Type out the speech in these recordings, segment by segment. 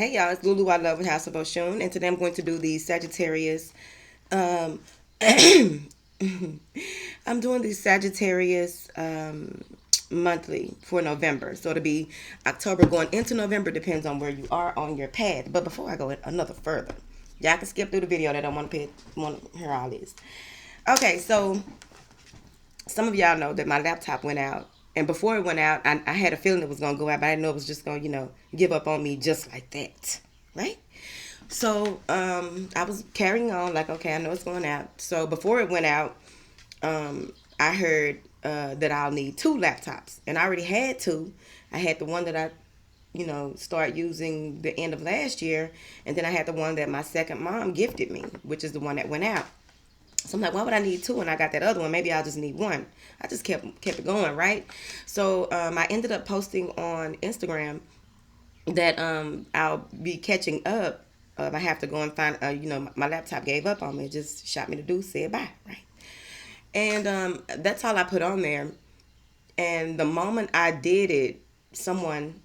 Hey y'all, it's Lulu. I love with House of Oshun, and today I'm going to do the Sagittarius. Um, I'm doing the Sagittarius monthly for November, so it'll be October going into November. Depends on where you are on your path. But before I go another further, y'all can skip through the video. That don't want to hear all this. Okay, so some of y'all know that my laptop went out. And before it went out, I had a feeling it was going to go out, but I didn't know it was just going to, give up on me just like that. Right? So I was carrying on like, okay, I know it's going out. So before it went out, I heard that I'll need two laptops. And I already had two. I had the one that I, start using the end of last year. And then I had the one that my second mom gifted me, which is the one that went out. So I'm like, why would I need two? And I got that other one. Maybe I'll just need one. I just kept it going, right? So I ended up posting on Instagram that I'll be catching up. I have to go and find, my laptop gave up on me. It just shot me to do, said bye, right? And that's all I put on there. And the moment I did it, someone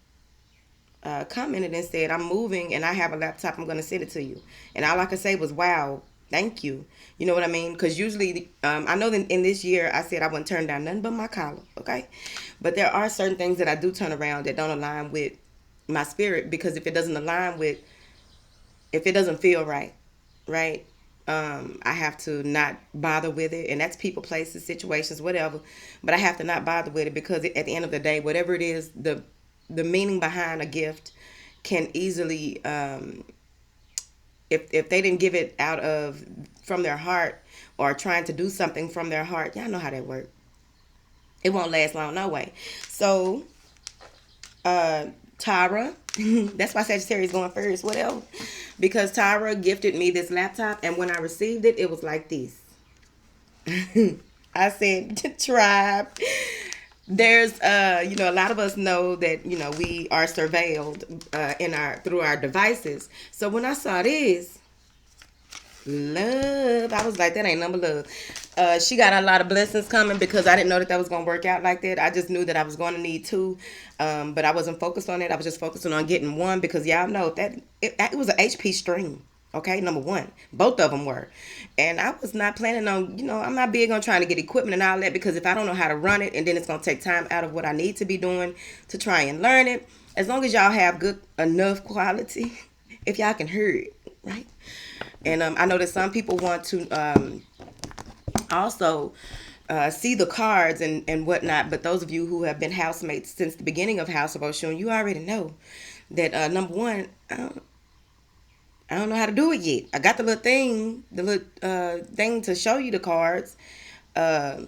commented and said, I'm moving and I have a laptop. I'm going to send it to you. And all I could say was, wow, thank you. You know what I mean? Because usually, I know that in this year, I said I wouldn't turn down nothing but my collar, okay? But there are certain things that I do turn around that don't align with my spirit, because if it doesn't feel right, right? I have to not bother with it. And that's people, places, situations, whatever. But I have to not bother with it, because at the end of the day, whatever it is, the meaning behind a gift can easily, if they didn't give it out of from their heart, or trying to do something from their heart, y'all know how that works. It won't last long no way. So Tara, that's why Sagittarius going first, whatever, because Tara gifted me this laptop, and when I received it, it was like this. I said, tribe. There's a lot of us know that we are surveilled in our through our devices. So when I saw this, love, I was like, that ain't number love. She got a lot of blessings coming, because I didn't know that was gonna work out like that. I just knew that I was going to need two, but I wasn't focused on it. I was just focusing on getting one, because y'all know that it was an HP stream. Okay, number one, both of them were, and I was not planning on. I'm not big on trying to get equipment and all that, because if I don't know how to run it, and then it's gonna take time out of what I need to be doing to try and learn it. As long as y'all have good enough quality, if y'all can hear it, right? And I know that some people want to also see the cards and whatnot. But those of you who have been housemates since the beginning of House of Oshun, you already know that number one, I don't know how to do it yet. I got the little thing to show you the cards. Uh,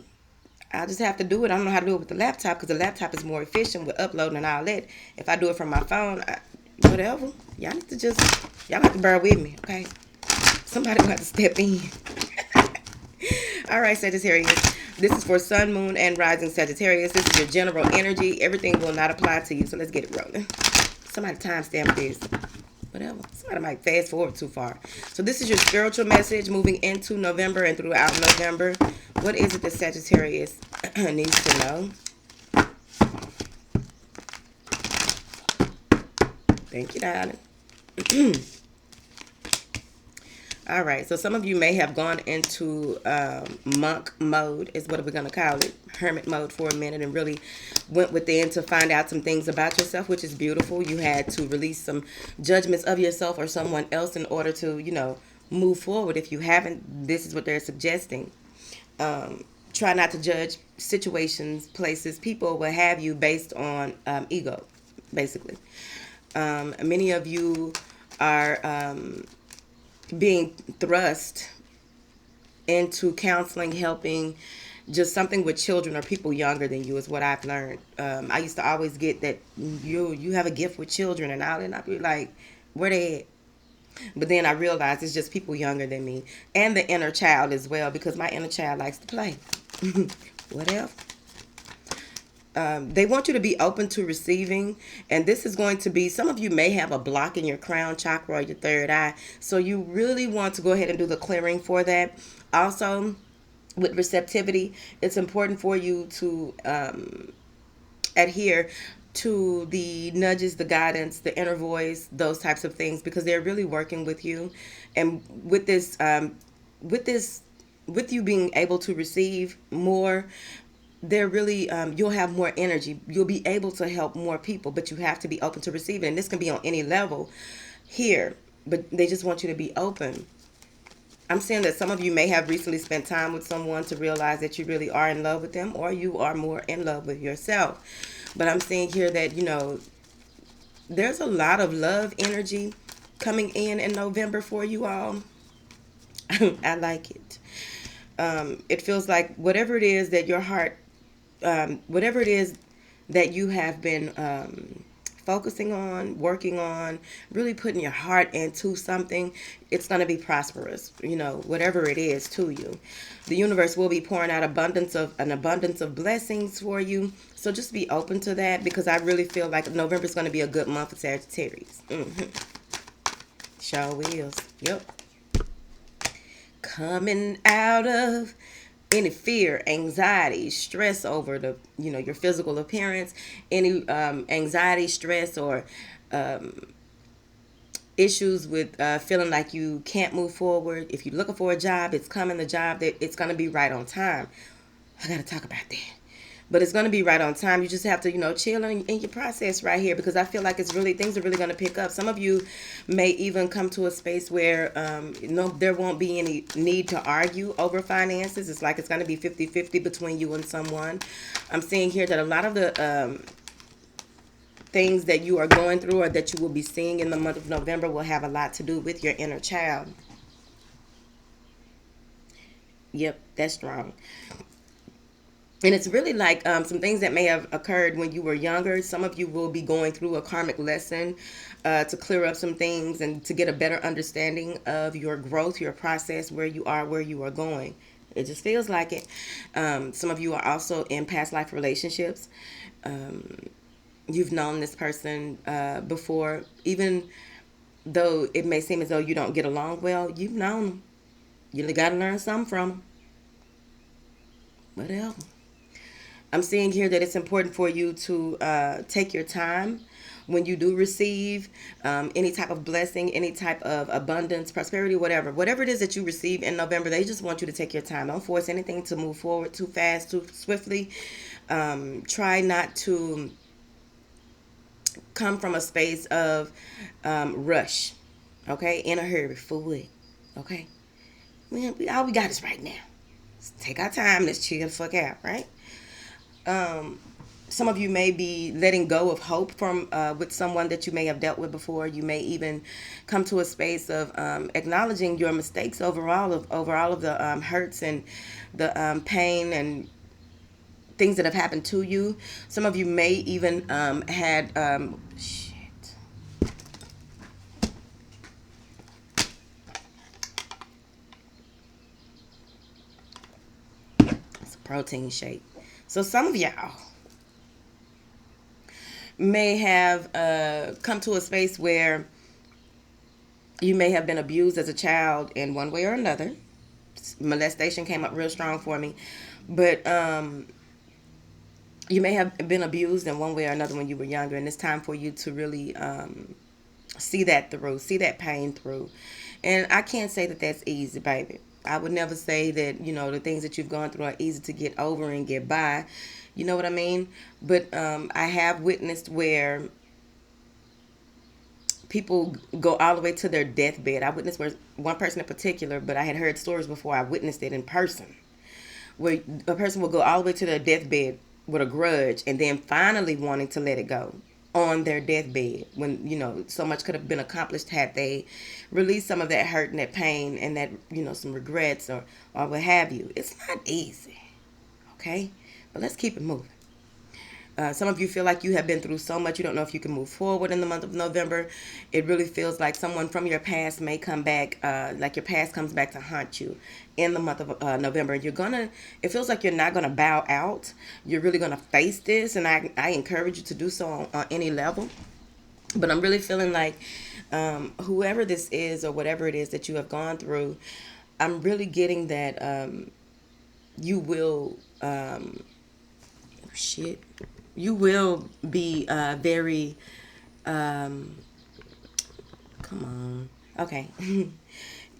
I just have to do it. I don't know how to do it with the laptop, because the laptop is more efficient with uploading and all that. If I do it from my phone, whatever. Y'all have to bear with me, okay? Somebody will have to step in. All right, Sagittarius. This is for Sun, Moon, and Rising Sagittarius. This is your general energy. Everything will not apply to you, so let's get it rolling. Somebody timestamp this. Whatever. Somebody might fast forward too far. So this is your spiritual message moving into November and throughout November. What is it that Sagittarius needs to know? Thank you, darling. All right, so some of you may have gone into monk mode, is what we're going to call it, hermit mode for a minute, and really went within to find out some things about yourself, which is beautiful. You had to release some judgments of yourself or someone else in order to, move forward. If you haven't, this is what they're suggesting. Try not to judge situations, places, people, what have you, based on ego, basically. Many of you are being thrust into counseling, helping, just something with children or people younger than you, is what I've learned. I used to always get that you have a gift with children and all, and I'd be like, where they at? But then I realized it's just people younger than me, and the inner child as well, because my inner child likes to play. Whatever. They want you to be open to receiving, and this is going to be, some of you may have a block in your crown chakra or your third eye, so you really want to go ahead and do the clearing for that. Also, with receptivity, it's important for you to adhere to the nudges, the guidance, the inner voice, those types of things, because they're really working with you. And with this, with you being able to receive more, they're really you'll have more energy. You'll be able to help more people, but you have to be open to receive it. And this can be on any level here, but they just want you to be open. I'm saying that some of you may have recently spent time with someone to realize that you really are in love with them, or you are more in love with yourself. But I'm saying here that, there's a lot of love energy coming in November for you all. I like it. It feels like whatever it is that your heart, whatever it is that you have been focusing on, working on, really putting your heart into something, it's going to be prosperous. Whatever it is to you, the universe will be pouring out an abundance of blessings for you. So just be open to that, because I really feel like November is going to be a good month for Sagittarius. Sure will. Yep. Coming out of any fear, anxiety, stress over your physical appearance, any anxiety, stress, or issues with feeling like you can't move forward. If you're looking for a job, it's coming. The job that it's going to be right on time. I got to talk about that. But it's going to be right on time. You just have to, chill in your process right here, because I feel like things are really going to pick up. Some of you may even come to a space where, there won't be any need to argue over finances. It's like it's going to be 50-50 between you and someone. I'm seeing here that a lot of the things that you are going through, or that you will be seeing in the month of November, will have a lot to do with your inner child. Yep, that's strong. And it's really like some things that may have occurred when you were younger. Some of you will be going through a karmic lesson to clear up some things and to get a better understanding of your growth, your process, where you are going. It just feels like it. Some of you are also in past life relationships. You've known this person before, even though it may seem as though you don't get along well. You've known them. You got to learn something from them. Whatever. I'm seeing here that it's important for you to take your time when you do receive any type of blessing, any type of abundance, prosperity, whatever it is that you receive in November. They just want you to take your time. Don't force anything to move forward too fast, too swiftly. Try not to come from a space of rush, okay? In a hurry, fool. Okay? All we got is right now. Let's take our time. Let's chill the fuck out, right? Some of you may be letting go of hope from with someone that you may have dealt with before. You may even come to a space of acknowledging your mistakes over all of the hurts and the pain and things that have happened to you. Some of you may even had it's a protein shake. So some of y'all may have come to a space where you may have been abused as a child in one way or another. Molestation came up real strong for me. But you may have been abused in one way or another when you were younger. And it's time for you to really see that through, see that pain through. And I can't say that that's easy, baby. I would never say that, the things that you've gone through are easy to get over and get by. You know what I mean? But I have witnessed where people go all the way to their deathbed. I witnessed where one person in particular, but I had heard stories before I witnessed it in person, where a person will go all the way to their deathbed with a grudge and then finally wanting to let it go on their deathbed, when so much could have been accomplished had they released some of that hurt and that pain and that some regrets or what have you. It's not easy, okay? But let's keep it moving. Some of you feel like you have been through so much you don't know if you can move forward in the month of November. It really feels like someone from your past may come back, like your past comes back to haunt you in the month of November. It feels like you're not gonna bow out. You're really gonna face this, and I encourage you to do so on any level. But I'm really feeling like whoever this is or whatever it is that you have gone through, I'm really getting that you will shit. You will be very, um, come on. Okay.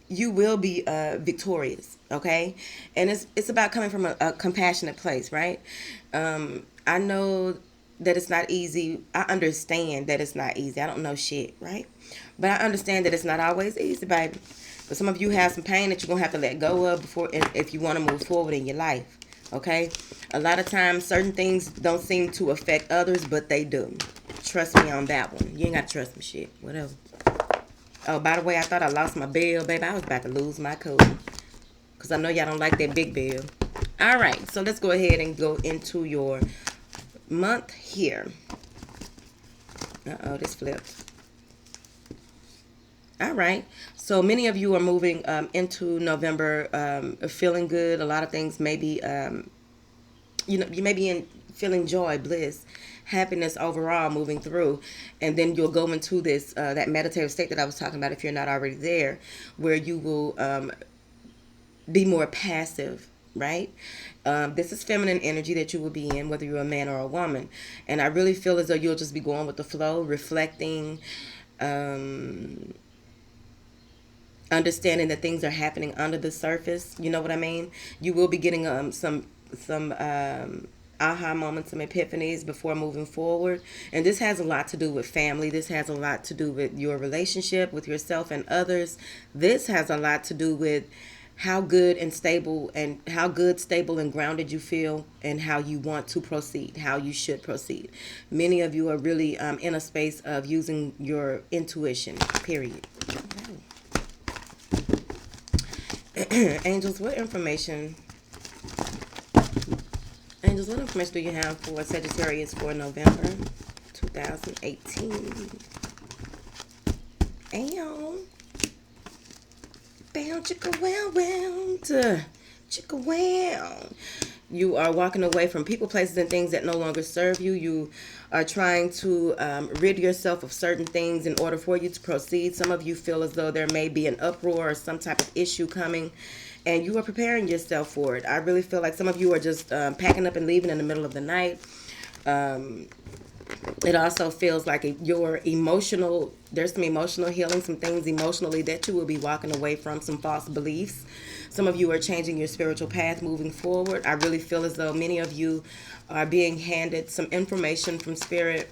You will be victorious, okay? And it's about coming from a compassionate place, right? I know that it's not easy. I understand that it's not easy. I don't know shit, right? But I understand that it's not always easy, baby. But some of you have some pain that you're gonna have to let go of before, if you want to move forward in your life, okay? A lot of times, certain things don't seem to affect others, but they do. Trust me on that one. You ain't gotta trust me, shit. Whatever. Oh, by the way, I thought I lost my bell, baby. I was about to lose my cool. Because I know y'all don't like that big bell. All right, so let's go ahead and go into your month here. Uh-oh, this flipped. All right. So many of you are moving into November feeling good. A lot of things maybe, you may be in feeling joy, bliss, happiness overall moving through. And then you'll go into this, that meditative state that I was talking about if you're not already there, where you will be more passive, right? This is feminine energy that you will be in, whether you're a man or a woman. And I really feel as though you'll just be going with the flow, reflecting, understanding that things are happening under the surface. You know what I mean? You will be getting some aha moments, some epiphanies before moving forward. And this has a lot to do with family. This has a lot to do with your relationship with yourself and others. This has a lot to do with how good, stable, and grounded you feel, and how you want to proceed, how you should proceed. Many of you are really in a space of using your intuition, period. Angels, what information do you have for Sagittarius for November 2018? Ow. Bam, chicka wow wow, chicka wow. You are walking away from people, places, and things that no longer serve you. You are trying to rid yourself of certain things in order for you to proceed. Some of you feel as though there may be an uproar or some type of issue coming, and you are preparing yourself for it. I really feel like some of you are just packing up and leaving in the middle of the night. It also feels like there's some emotional healing, some things emotionally that you will be walking away from, some false beliefs. Some of you are changing your spiritual path moving forward. I really feel as though many of you are being handed some information from spirit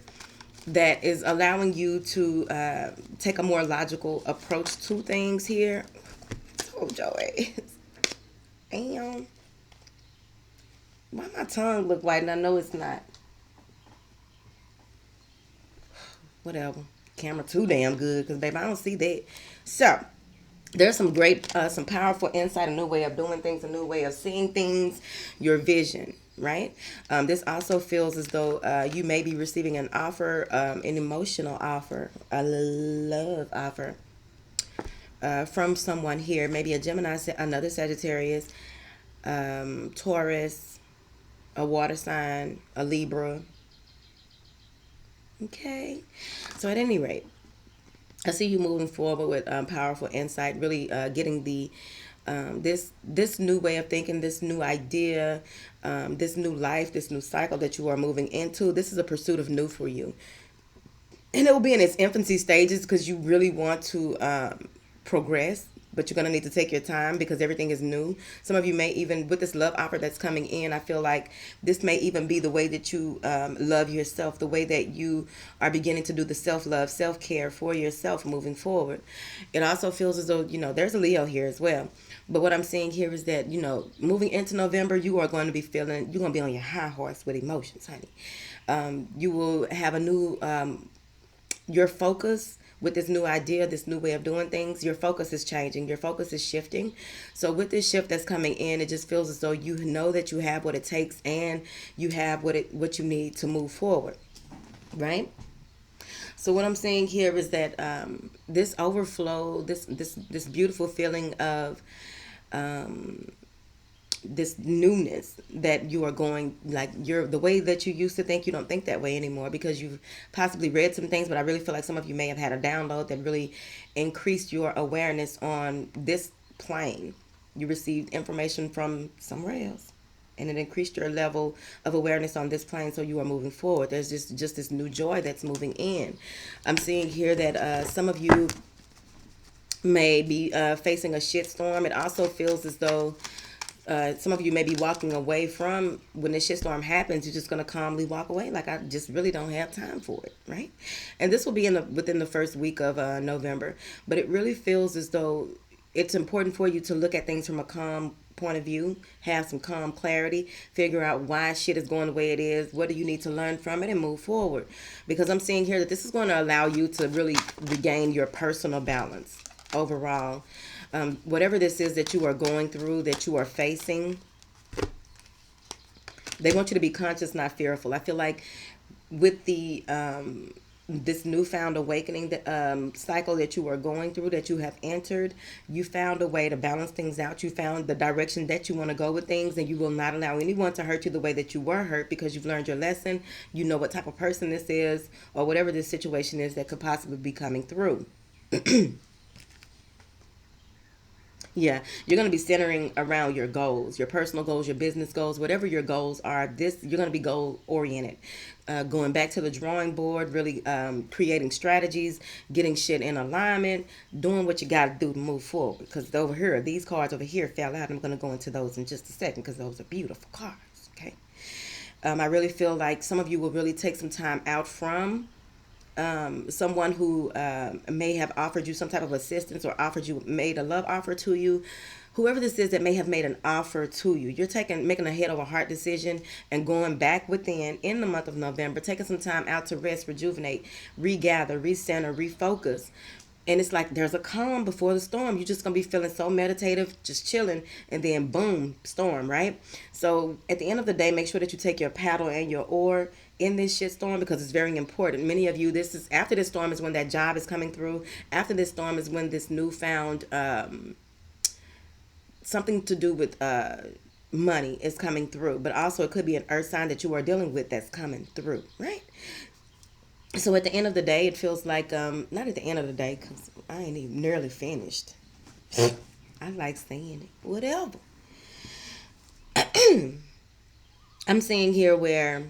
that is allowing you to take a more logical approach to things here. Oh, Joey. Damn. Why my tongue look white and I know it's not? Whatever. Camera too damn good because, baby, I don't see that. So, there's some great, some powerful insight, a new way of doing things, a new way of seeing things, your vision, right? This also feels as though you may be receiving an offer, an emotional offer, a love offer from someone here. Maybe a Gemini, another Sagittarius, Taurus, a water sign, a Libra. Okay. So at any rate, I see you moving forward with powerful insight, really getting the this new way of thinking, this new idea, this new life, this new cycle that you are moving into. This is a pursuit of new for you, and it will be in its infancy stages because you really want to progress. But you're going to need to take your time because everything is new. Some of you may even, with this love offer that's coming in, I feel like this may even be the way that you love yourself, the way that you are beginning to do the self-love, self-care for yourself moving forward. It also feels as though, there's a Leo here as well. But what I'm seeing here is that, moving into November, you are going to be you're going to be on your high horse with emotions, honey. You will have a new, your focus with this new idea, this new way of doing things, your focus is changing, your focus is shifting. So with this shift that's coming in, it just feels as though you know that you have what it takes and you have what you need to move forward, right? So what I'm saying here is that this overflow, this beautiful feeling of this newness that you are going, like, the way that you used to think, you don't think that way anymore because you've possibly read some things. But I really feel like some of you may have had a download that really increased your awareness on this plane. You received information from somewhere else. and it increased your level of awareness on this plane, so you are moving forward. There's just this new joy that's moving in. I'm seeing here that some of you may be facing a shitstorm. It also feels as though some of you may be walking away from when the shitstorm happens. You're just going to calmly walk away, like I just really don't have time for it, right? And this will be within the first week of November. But it really feels as though it's important for you to look at things from a calm point of view, have some calm clarity, figure out why shit is going the way it is, what do you need to learn from it, and move forward. Because I'm seeing here that this is going to allow you to really regain your personal balance overall. Whatever this is that you are going through, that you are facing, they want you to be conscious, not fearful. I feel like with the this newfound awakening cycle that you are going through, that you have entered, you found a way to balance things out. You found the direction that you want to go with things, and you will not allow anyone to hurt you the way that you were hurt, because you've learned your lesson. You know what type of person this is, or whatever this situation is that could possibly be coming through. Yeah, you're going to be centering around your goals, your personal goals, your business goals, whatever your goals are. You're going to be goal oriented, going back to the drawing board, really creating strategies, getting shit in alignment, doing what you got to do to move forward. Because over here, these cards over here fell out. I'm going to go into those in just a second because those are beautiful cards. Okay, I really feel like some of you will really take some time out from someone who may have offered you some type of assistance, or made a love offer to you. Whoever this is that may have made an offer to you, you're making a head over heart decision and going back within in the month of November, taking some time out to rest, rejuvenate, regather, recenter, refocus. And it's like there's a calm before the storm. You're just going to be feeling so meditative, just chilling, and then boom, storm, right? So at the end of the day, make sure that you take your paddle and your oar in this shit storm, because it's very important. Many of you, after this storm is when that job is coming through. After this storm is when this newfound something to do with money is coming through. But also it could be an earth sign that you are dealing with that's coming through, right? So at the end of the day, it feels like, not at the end of the day, because I ain't even nearly finished. I like saying it. Whatever. I'm seeing here where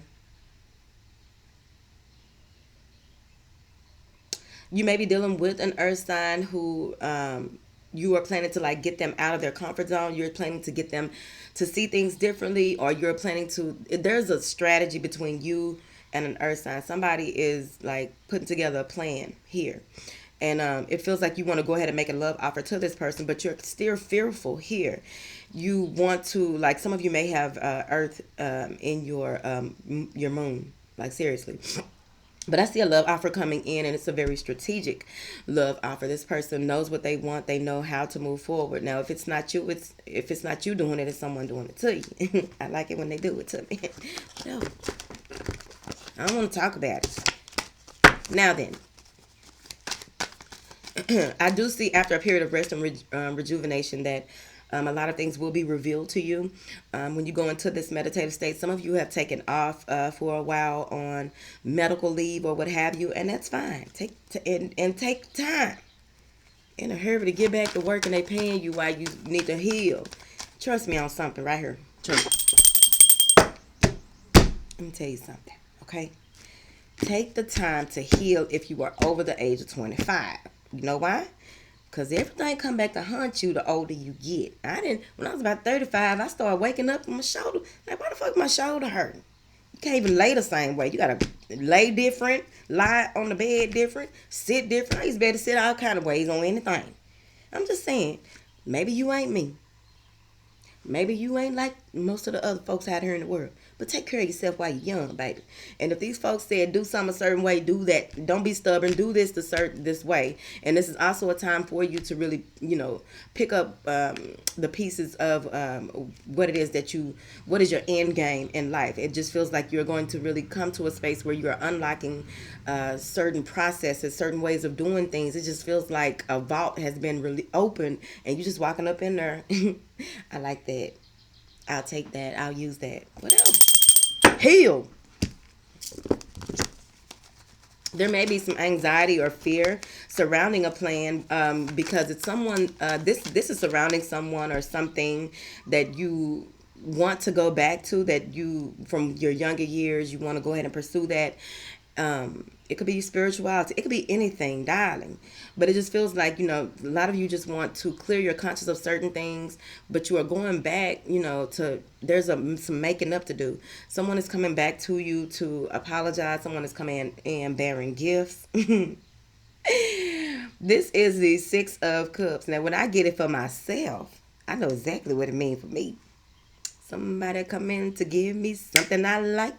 you may be dealing with an earth sign who you are planning to like get them out of their comfort zone. You're planning to get them to see things differently, or you're planning to, there's a strategy between you and an earth sign. Somebody is like putting together a plan here. And it feels like you want to go ahead and make a love offer to this person, but you're still fearful here. You want to, like, some of you may have earth in your moon, like seriously. But I see a love offer coming in, and it's a very strategic love offer. This person knows what they want. They know how to move forward. Now, if it's not you, if it's not you doing it, it's someone doing it to you. I like it when they do it to me. No, I don't want to talk about it. Now then, I do see after a period of rest and rejuvenation that a lot of things will be revealed to you when you go into this meditative state. Some of you have taken off for a while on medical leave or what have you, and that's fine. Take time. In a hurry to get back to work, and they paying you while you need to heal. Trust me on something right here. Trust me. Let me tell you something, okay? Take the time to heal if you are over the age of 25. You know why? Because everything come back to haunt you the older you get. When I was about 35, I started waking up with my shoulder. Like, why the fuck my shoulder hurting? You can't even lay the same way. You got to lay different, lie on the bed different, sit different. I used to be able to sit all kind of ways on anything. I'm just saying, maybe you ain't me. Maybe you ain't like most of the other folks out here in the world. But take care of yourself while you're young, baby. And if these folks said do something a certain way, do that. Don't be stubborn. Do this this way. And this is also a time for you to really, pick up the pieces of what it is what is your end game in life. It just feels like you're going to really come to a space where you're unlocking certain processes, certain ways of doing things. It just feels like a vault has been really opened, and you're just walking up in there. I like that. I'll take that. I'll use that. Whatever. Heal. There may be some anxiety or fear surrounding a plan because it's someone. This is surrounding someone or something that you want to go back to, that you from your younger years, you want to go ahead and pursue that. It could be spirituality, it could be anything, darling. But it just feels like, a lot of you just want to clear your conscience of certain things, but you are going back, to there's some making up to do. Someone is coming back to you to apologize. Someone is coming in bearing gifts. This is the Six of Cups. Now, when I get it for myself, I know exactly what it means for me. Somebody come in to give me something I like.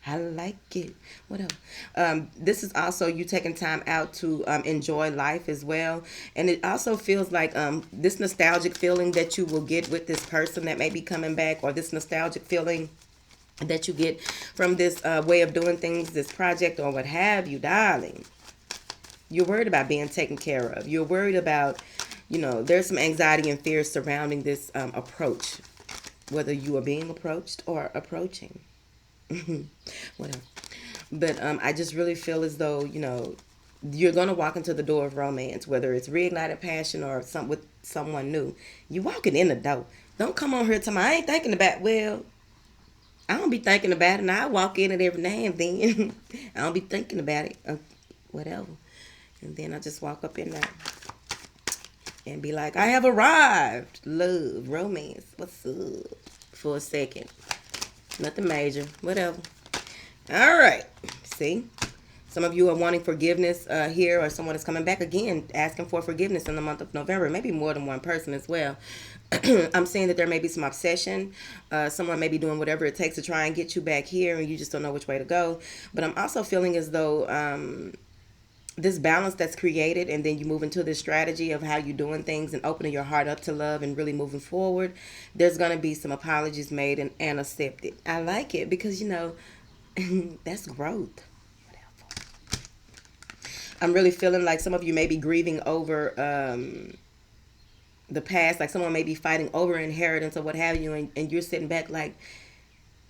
I like it. What else? This is also you taking time out to enjoy life as well. And it also feels like this nostalgic feeling that you will get with this person that may be coming back, or this nostalgic feeling that you get from this way of doing things, this project, or what have you, darling. You're worried about being taken care of. You're worried about, there's some anxiety and fear surrounding this approach, whether you are being approached or approaching. Whatever. But I just really feel as though, you're going to walk into the door of romance, whether it's reignited passion or with someone new. You walking in the door. Don't come on here to me, I ain't thinking about, well, I don't be thinking about it, and I walk in it every now and then. I don't be thinking about it, whatever. And then I just walk up in there and be like, I have arrived. Love, romance, what's up? For a second. Nothing major, whatever. All right. See? Some of you are wanting forgiveness here, or someone is coming back again, asking for forgiveness in the month of November. Maybe more than one person as well. I'm saying that there may be some obsession. Someone may be doing whatever it takes to try and get you back here, and you just don't know which way to go. But I'm also feeling as though this balance that's created, and then you move into this strategy of how you're doing things and opening your heart up to love and really moving forward, there's going to be some apologies made and accepted. I like it because, that's growth. I'm really feeling like some of you may be grieving over the past, like someone may be fighting over inheritance or what have you, and you're sitting back like,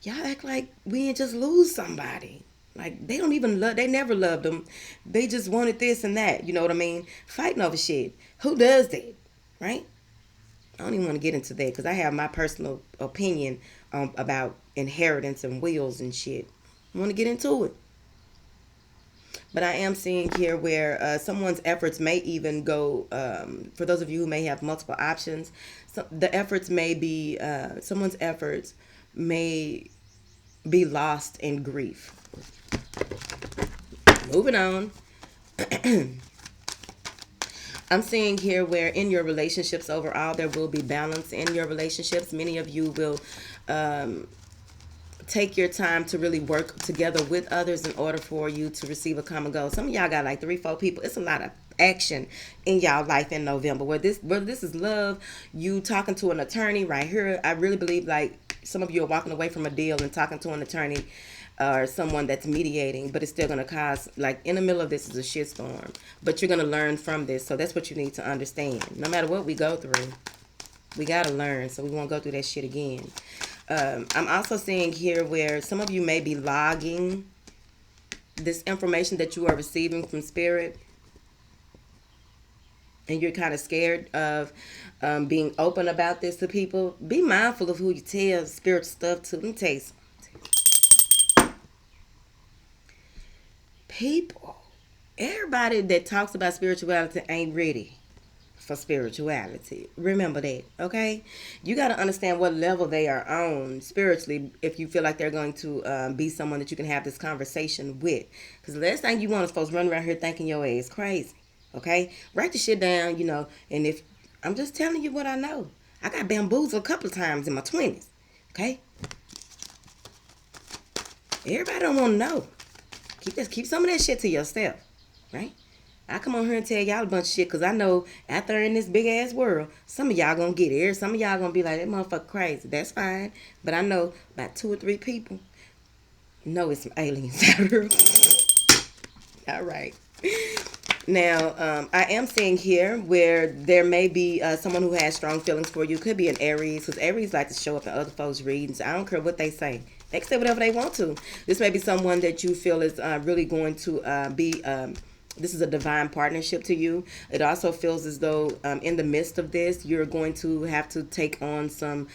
y'all act like we didn't just lose somebody. Like, they don't even love, they never loved them. They just wanted this and that. You know what I mean? Fighting over shit. Who does that? Right? I don't even want to get into that because I have my personal opinion about inheritance and wills and shit. I want to get into it. But I am seeing here where someone's efforts may even go, for those of you who may have multiple options, the efforts may be, someone's efforts may be lost in grief. Moving on. I'm seeing here where in your relationships overall, there will be balance in your relationships. Many of you will take your time to really work together with others in order for you to receive a common goal. Some of y'all got like 3-4 people. It's a lot of action in y'all life in November. Whether this is love, you talking to an attorney right here. I really believe like some of you are walking away from a deal and talking to an attorney or someone that's mediating, but it's still going to cause, like, in the middle of this is a shitstorm. But you're going to learn from this. So that's what you need to understand. No matter what we go through, we got to learn so we won't go through that shit again. I'm also seeing here where some of you may be logging this information that you are receiving from spirit, and you're kind of scared of being open about this to people. Be mindful of who you tell spirit stuff to. Let me tell you something. People, everybody that talks about spirituality ain't ready for spirituality. Remember that, okay? You got to understand what level they are on spiritually if you feel like they're going to be someone that you can have this conversation with. Because the last thing you want is folks running around here thinking your ass crazy, okay? Write the shit down, and if I'm just telling you what I know. I got bamboozled a couple of times in my 20s, okay? Everybody don't want to know. Keep some of that shit to yourself, right? I come on here and tell y'all a bunch of shit because I know out there in this big ass world, some of y'all gonna get it. Some of y'all gonna be like, that motherfucker crazy. That's fine. But I know about 2 or 3 people know it's some aliens out here. All right. Now, I am seeing here where there may be someone who has strong feelings for you. Could be an Aries, because Aries like to show up in other folks' readings. I don't care what they say. They can say whatever they want to. This may be someone that you feel is really going to be, this is a divine partnership to you. It also feels as though in the midst of this, you're going to have to take on some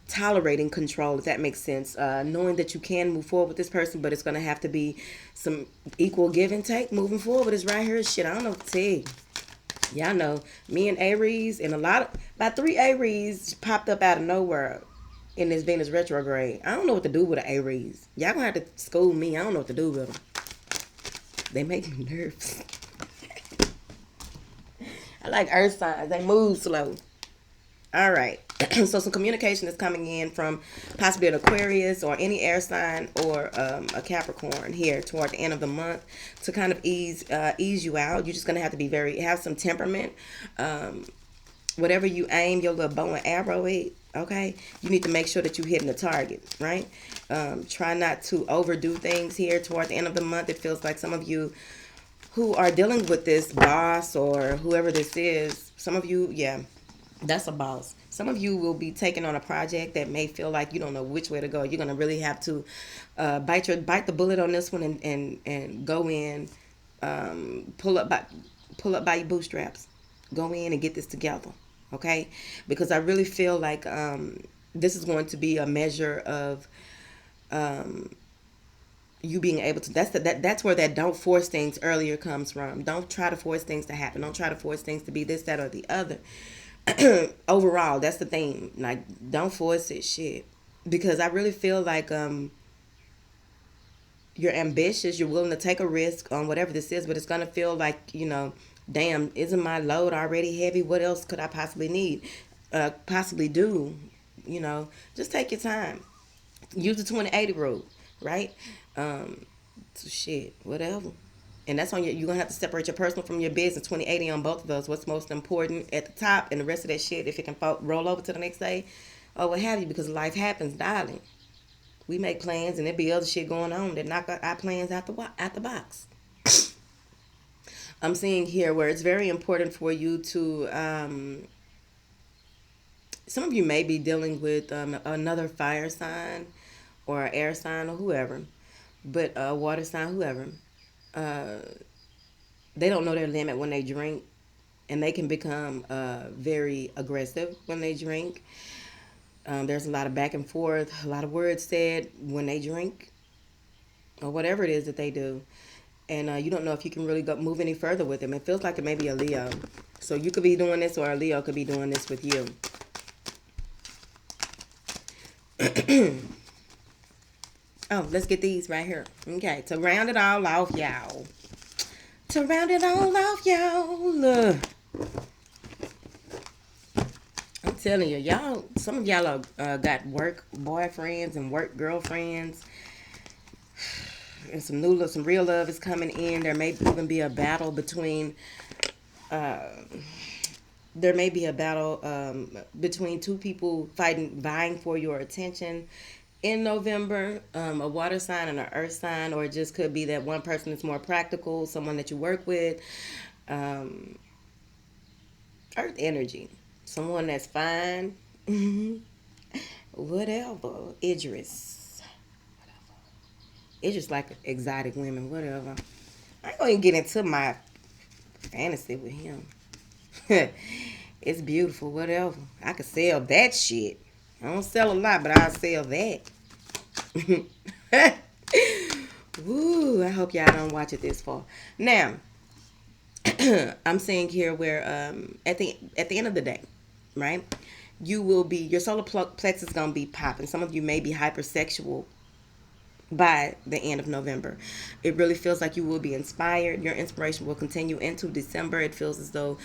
tolerating control, if that makes sense. Knowing that you can move forward with this person, but it's going to have to be some equal give and take moving forward. Is right here. Shit, I don't know what to tell you. Y'all know me and Aries and about three Aries popped up out of nowhere in this Venus retrograde. I don't know what to do with an Aries. Y'all gonna have to school me. I don't know what to do with them. They make me nervous. I like earth signs. They move slow. All right. So some communication is coming in from possibly an Aquarius or any air sign or a Capricorn here toward the end of the month to kind of ease you out. You're just gonna have to be have some temperament. Whatever you aim your little bow and arrow at, okay, you need to make sure that you're hitting the target, right? Try not to overdo things here toward the end of the month. It feels like some of you who are dealing with this boss or whoever this is, some of you, yeah, that's a boss. Some of you will be taking on a project that may feel like you don't know which way to go. You're gonna really have to bite the bullet on this one and go in, pull up by your bootstraps, go in and get this together, okay? Because I really feel like this is going to be a measure of you being able to. That's where that don't force things earlier comes from. Don't try to force things to happen. Don't try to force things to be this, that, or the other. Overall, that's the thing. Like, don't force it, shit. Because I really feel like you're ambitious, you're willing to take a risk on whatever this is, but it's gonna feel like, damn, isn't my load already heavy? What else could I possibly need? Possibly do? Just take your time. Use the 20/80 rule, right? So shit, whatever. And that's on you're gonna have to separate your personal from your business. 20/80 on both of those. What's most important at the top, and the rest of that shit, if it can roll over to the next day, or what have you, because life happens, darling. We make plans, and there be other shit going on that knock our plans out the box. I'm seeing here where it's very important for you to. Some of you may be dealing with another fire sign, or air sign, or whoever, but water sign, whoever. Uh, they don't know their limit when they drink, and they can become very aggressive when they drink. There's a lot of back and forth, a lot of words said when they drink, or whatever it is that they do, and you don't know if you can really move any further with them. It feels like it may be a Leo, so you could be doing this, or a Leo could be doing this with you. Oh, let's get these right here. Okay, to round it all off, y'all. To round it all off, y'all. I'm telling you, y'all. Some of y'all are, got work boyfriends and work girlfriends, and some some real love is coming in. There may even be a battle between. There may be a battle between two people vying for your attention in November, a water sign and an earth sign, or it just could be that one person is more practical, someone that you work with, earth energy, someone that's fine, whatever, Idris like exotic women, whatever. I ain't gonna even get into my fantasy with him. It's beautiful, whatever. I could sell that shit. I don't sell a lot, but I'll sell that. Woo, I hope y'all don't watch it this far. Now, I'm seeing here where at the end of the day, right? Your solar plexus is gonna be popping. Some of you may be hypersexual by the end of November. It really feels like you will be inspired. Your inspiration will continue into December. It feels as though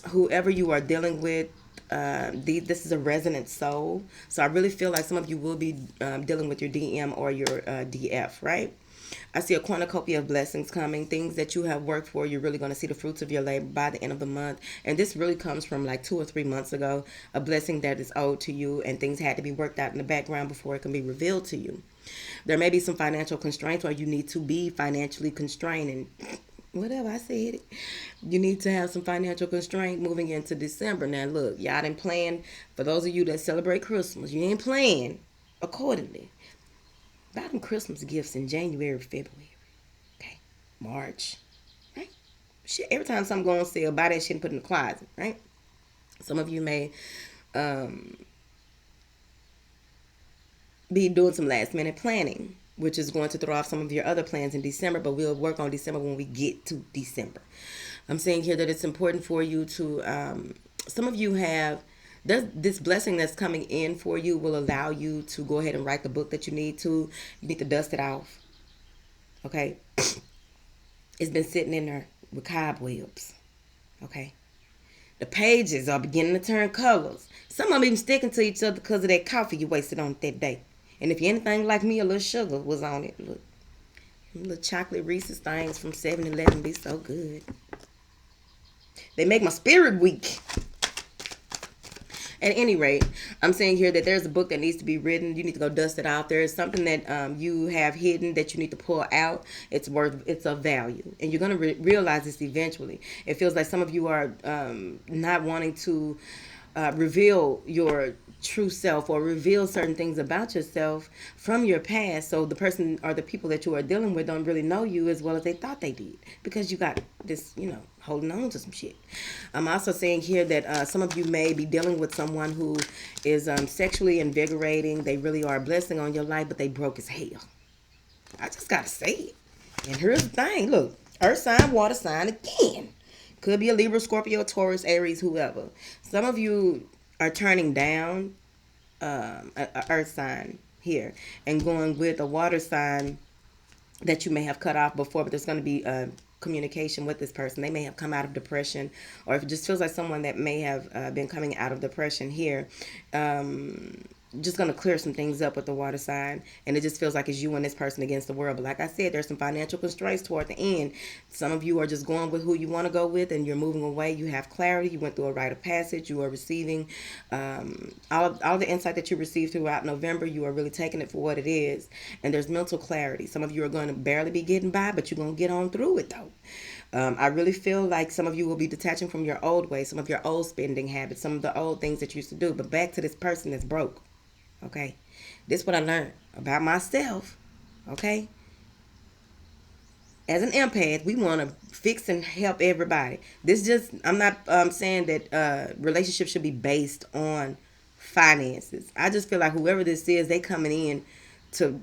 whoever you are dealing with, this is a resonant soul. So I really feel like some of you will be dealing with your DM or your DF, right? I see a cornucopia of blessings coming, things that you have worked for. You're really going to see the fruits of your labor by the end of the month. And this really comes from like 2 or 3 months ago, a blessing that is owed to you, and things had to be worked out in the background before it can be revealed to you. There may be some financial constraints, or you need to be financially constrained, and whatever, I said it. You need to have some financial constraint moving into December. Now look, y'all didn't plan, for those of you that celebrate Christmas, you ain't plan accordingly. Buy them Christmas gifts in January, February, okay, March, right? Shit, every time something goes on sale, buy that shit and put it in the closet, right? Some of you may be doing some last minute planning, which is going to throw off some of your other plans in December, but we'll work on December when we get to December. I'm saying here that it's important for you to, some of you have, this blessing that's coming in for you will allow you to go ahead and write the book that you need to. You need to dust it off. Okay? It's been sitting in there with cobwebs. Okay? The pages are beginning to turn colors. Some of them even sticking to each other because of that coffee you wasted on it that day. And if you're anything like me, a little sugar was on it. Look, little chocolate Reese's things from 7-Eleven be so good. They make my spirit weak. At any rate, I'm saying here that there's a book that needs to be written. You need to go dust it out. There is something that you have hidden that you need to pull out. It's of value. And you're going to realize this eventually. It feels like some of you are not wanting to reveal your true self or reveal certain things about yourself from your past, so the person or the people that you are dealing with don't really know you as well as they thought they did, because you got this, holding on to some shit. I'm also saying here that some of you may be dealing with someone who is sexually invigorating. They really are a blessing on your life, but they broke as hell. I just gotta say it. And here's the thing, look, earth sign, water sign again. Could be a Libra, Scorpio, Taurus, Aries, whoever. Some of you are turning down a earth sign here and going with a water sign that you may have cut off before, but there's going to be communication with this person. They may have come out of depression, or if it just feels like someone that may have been coming out of depression here, just going to clear some things up with the water sign, and it just feels like it's you and this person against the world. But like I said, there's some financial constraints toward the end. Some of you are just going with who you want to go with, and you're moving away. You have clarity. You went through a rite of passage. You are receiving all the insight that you received throughout November. You are really taking it for what it is, and there's mental clarity. Some of you are going to barely be getting by, but you're going to get on through it though. I really feel like some of you will be detaching from your old ways, some of your old spending habits, some of the old things that you used to do. But back to this person that's broke. Okay, this is what I learned about myself. Okay, as an empath, we want to fix and help everybody. I'm not saying that relationships should be based on finances. I just feel like whoever this is, they coming in to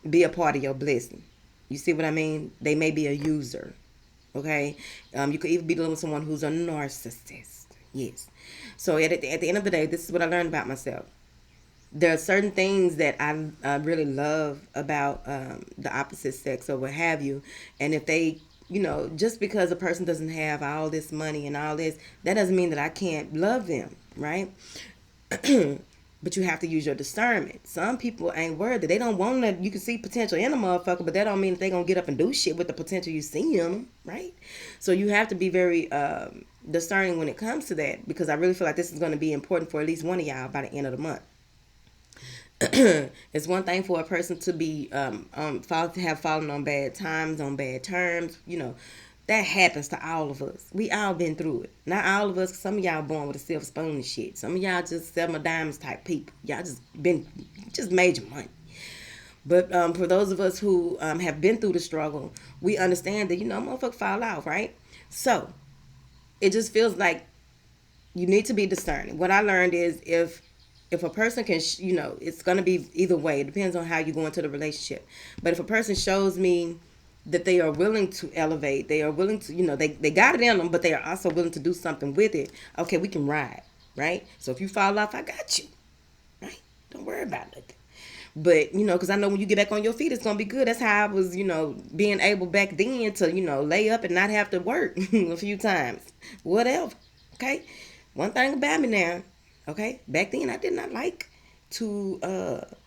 be a part of your blessing. You see what I mean? They may be a user. Okay, you could even be dealing with someone who's a narcissist. Yes. So at the end of the day, this is what I learned about myself. There are certain things that I really love about the opposite sex or what have you. And if they, just because a person doesn't have all this money and all this, that doesn't mean that I can't love them, right? But you have to use your discernment. Some people ain't worthy. They don't want to, you can see potential in a motherfucker, but that don't mean that they going to get up and do shit with the potential you see in them, right? So you have to be very discerning when it comes to that, because I really feel like this is going to be important for at least one of y'all by the end of the month. It's one thing for a person to be have fallen on bad times, on bad terms. That happens to all of us. We all been through it. Not all of us. Some of y'all born with a silver spoon and shit. Some of y'all just 7 of diamonds type people. Y'all just made your money. But for those of us who have been through the struggle, we understand that motherfuckers fall out, right? So it just feels like you need to be discerning. What I learned is if a person can, it's going to be either way. It depends on how you go into the relationship. But if a person shows me that they are willing to elevate, they are willing to, they got it in them, but they are also willing to do something with it, okay, we can ride, right? So if you fall off, I got you, right? Don't worry about it. But, because I know when you get back on your feet, it's going to be good. That's how I was, being able back then to, lay up and not have to work a few times. Whatever, okay? One thing about me now, okay, back then I did not like to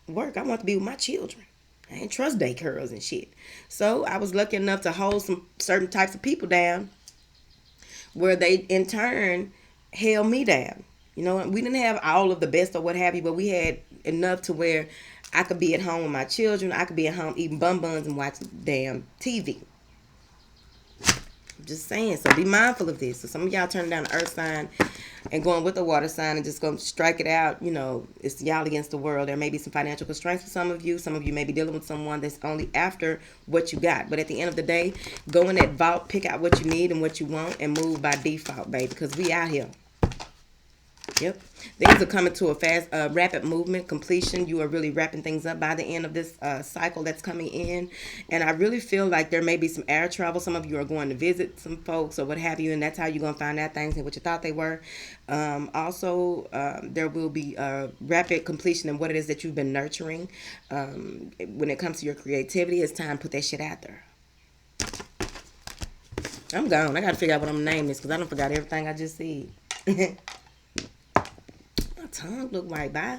work. I wanted to be with my children. I didn't trust daycares and shit. So I was lucky enough to hold some certain types of people down where they in turn held me down. We didn't have all of the best or what have you, but we had enough to where I could be at home with my children. I could be at home eating bun-buns and watching damn TV. Just saying, so be mindful of this. So some of y'all turning down the earth sign and going with the water sign and just going to strike it out, it's y'all against the world. There may be some financial constraints for some of you. Some of you may be dealing with someone that's only after what you got. But at the end of the day, go in that vault, pick out what you need and what you want, and move by default, baby, because we out here. Yep. Things are coming to a fast, rapid movement, completion. You are really wrapping things up by the end of this cycle that's coming in. And I really feel like there may be some air travel. Some of you are going to visit some folks or what have you, and that's how you're going to find out things and what you thought they were. Also, there will be rapid completion in what it is that you've been nurturing. When it comes to your creativity, it's time to put that shit out there. I'm gone. I got to figure out what I'm going to name this because I don't forgot everything I just said. My tongue look right by.